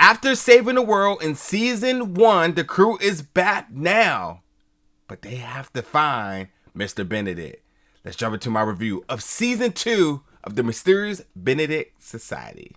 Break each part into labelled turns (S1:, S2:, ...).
S1: After saving the world in season 1, the crew is back now, but they have to find Mr. Benedict. Let's jump into my review of season 2 of the mysterious Benedict Society.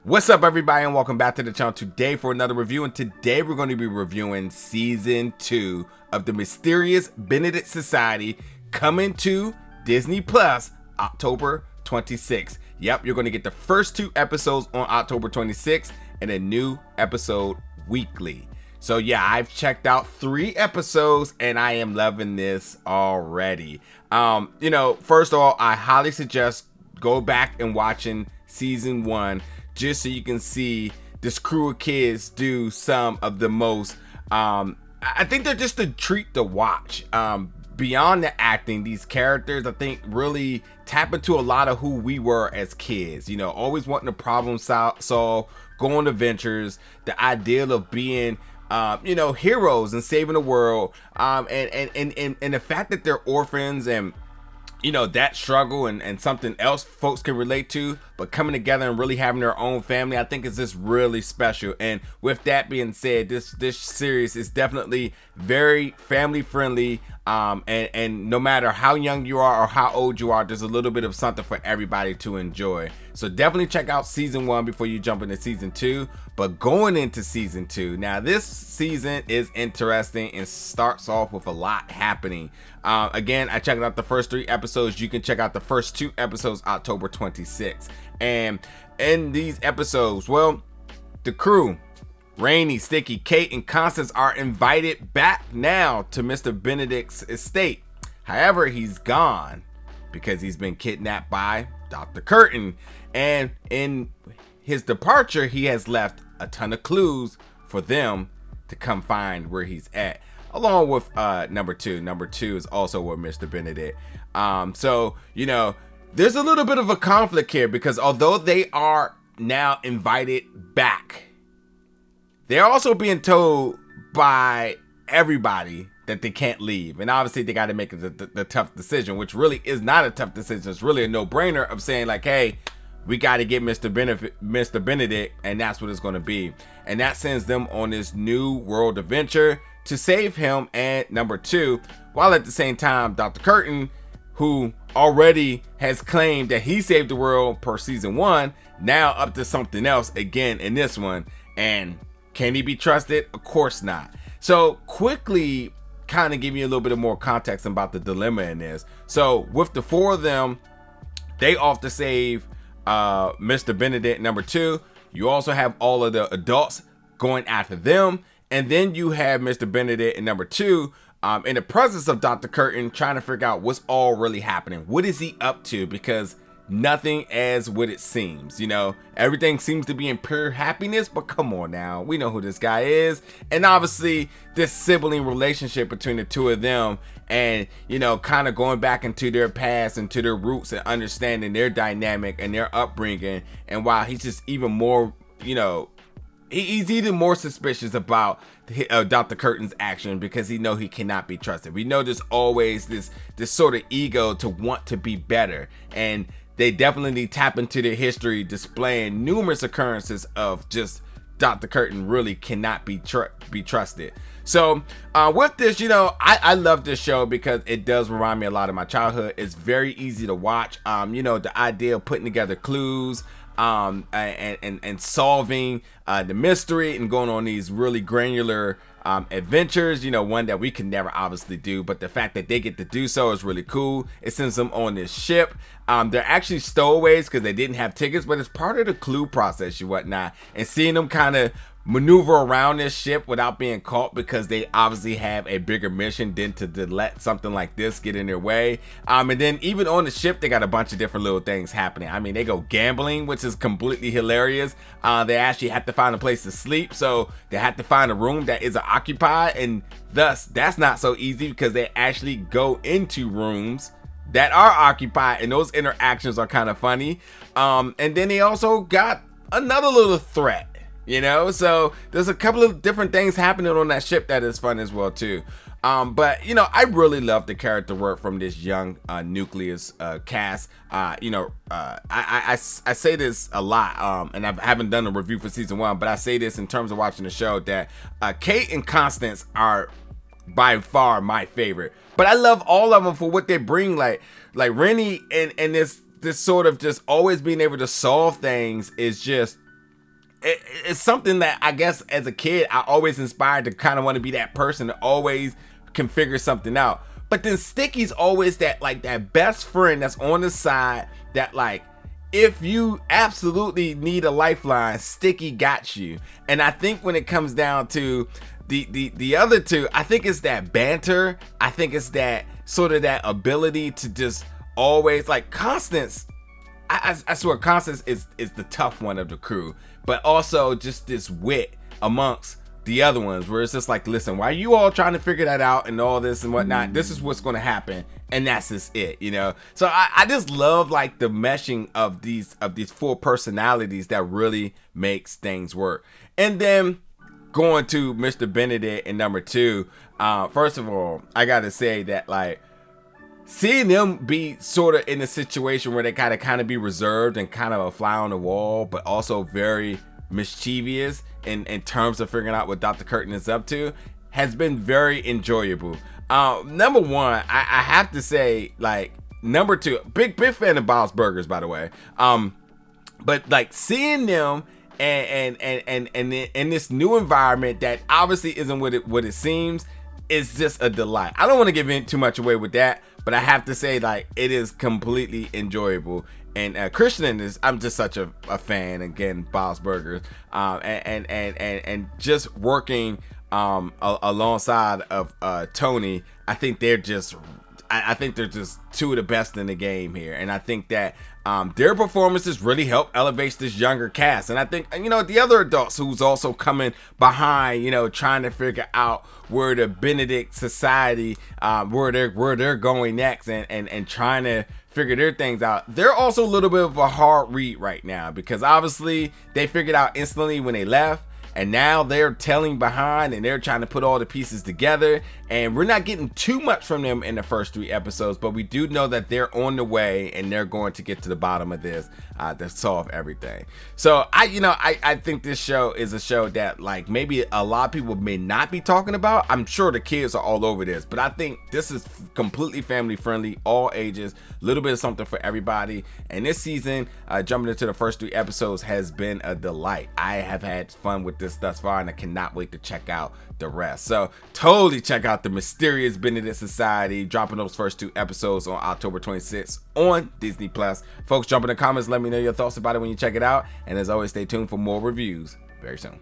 S1: What's up, everybody, and welcome back to the channel today for another review. And today we're going to be reviewing season 2 of the mysterious Benedict Society, coming to Disney Plus October 26th. Yep, you're going to get the first 2 episodes on October 26th and a new episode weekly. So yeah, I've checked out 3 episodes and I am loving this already. First of all, I highly suggest go back and watching season 1 just so you can see this crew of kids do some of the most, I think they're just a treat to watch. Beyond the acting, these characters, I think, really tap into a lot of who we were as kids. You know, always wanting to problem solve, go on adventures, the ideal of being, heroes and saving the world, and the fact that they're orphans and that struggle and something else folks can relate to, but coming together and really having their own family, I think is just really special. And with that being said, this series is definitely very family friendly. And no matter how young you are or how old you are, there's a little bit of something for everybody to enjoy. So definitely check out season 1 before you jump into season 2. But going into season 2, now this season is interesting and starts off with a lot happening. Again, I checked out the first 3 episodes. You can check out the first 2 episodes October 26th. And in these episodes, well, the crew, Reynie, Sticky, Kate, and Constance are invited back now to Mr. Benedict's estate. However, he's gone because he's been kidnapped by Dr. Curtin. And in his departure, he has left a ton of clues for them to come find where he's at. Along with number 2. Number 2 is also with Mr. Benedict. There's a little bit of a conflict here because although they are now invited back, they're also being told by everybody that they can't leave. And obviously they got to make the tough decision, which really is not a tough decision. It's really a no-brainer of saying like, hey, we got to get Mr. Benedict, and that's what it's going to be. And that sends them on this new world adventure to save him and number 2, while at the same time, Dr. Curtin, who already has claimed that he saved the world per season 1, now up to something else again in this one. And can he be trusted? Of course not. So quickly kind of give you a little bit of more context about the dilemma in this. So with the 4 of them, they off to save Mr. Benedict number 2. You also have all of the adults going after them. And then you have Mr. Benedict and number 2 in the presence of Dr. Curtin, trying to figure out what's all really happening. What is he up to? Because nothing as what it seems. Everything seems to be in pure happiness, but come on now, we know who this guy is. And obviously this sibling relationship between the 2 of them, and kind of going back into their past and to their roots and understanding their dynamic and their upbringing. And while he's just even more, he's even more suspicious about Dr. Curtin's action because he know he cannot be trusted. We know there's always this sort of ego to want to be better, and they definitely tap into their history, displaying numerous occurrences of just Dr. Curtin really cannot be trusted. So with this, I love this show because it does remind me a lot of my childhood. It's very easy to watch. The idea of putting together clues, and solving the mystery and going on these really granular adventures, one that we can never obviously do, but the fact that they get to do so is really cool. It sends them on this ship. They're actually stowaways because they didn't have tickets, but it's part of the clue process and whatnot, and seeing them kind of maneuver around this ship without being caught because they obviously have a bigger mission than to let something like this get in their way. And then even on the ship, they got a bunch of different little things happening. I mean, they go gambling, which is completely hilarious. They actually have to find a place to sleep, so they have to find a room that is occupied, and thus that's not so easy because they actually go into rooms that are occupied, and those interactions are kind of funny. And then they also got another little threat you know? So there's a couple of different things happening on that ship that is fun as well too. But you know, I really love the character work from this young nucleus cast. I say this a lot, and I haven't done a review for season 1, but I say this in terms of watching the show that Kate and Constance are by far my favorite. But I love all of them for what they bring, like Reynie and this sort of just always being able to solve things is just. It's something that I guess as a kid I always inspired to kind of want to be that person to always can figure something out. But then Sticky's always that best friend that's on the side that like if you absolutely need a lifeline, Sticky got you. And I think when it comes down to the other two, I think it's that banter. I think it's that sort of that ability to just always like Constance. I swear Constance is the tough one of the crew, but also just this wit amongst the other ones where it's just like, listen, why are you all trying to figure that out and all this and whatnot? This is what's going to happen, and that's just it, you know? So I just love like the meshing of these 4 personalities that really makes things work. And then going to Mr. Benedict and Number Two, first of all, I gotta say that like seeing them be sort of in a situation where they kind of be reserved and kind of a fly on the wall, but also very mischievous in terms of figuring out what Dr. Curtin is up to, has been very enjoyable. Number one, I have to say, like, Number Two, big fan of Bob's Burgers, by the way. But like seeing them and in this new environment that obviously isn't what it seems, is just a delight. I don't want to give in too much away with that, but I have to say, like, it is completely enjoyable. And Kristen is, I'm just such a fan. Again, Bob's Burgers, and just working alongside of Tony. I think they're just two of the best in the game here, and I think that their performances really help elevate this younger cast. And I think, you know, the other adults who's also coming behind, you know, trying to figure out where the Benedict society, where they're going next, and trying to figure their things out. They're also a little bit of a hard read right now, because obviously they figured out instantly when they left, and now they're telling behind and they're trying to put all the pieces together, and we're not getting too much from them in the first 3 episodes, but we do know that they're on the way and they're going to get to the bottom of this to solve everything. So I think this show is a show that, like, maybe a lot of people may not be talking about. I'm sure the kids are all over this, but I think this is completely family friendly, all ages, a little bit of something for everybody. And this season, jumping into the first 3 episodes, has been a delight. I have had fun with this thus far, and I cannot wait to check out the rest. So totally check out the Mysterious Benedict Society, dropping those first 2 episodes on October 26th on Disney Plus. Folks, jump in the comments, let me know your thoughts about it when you check it out, and as always, stay tuned for more reviews very soon.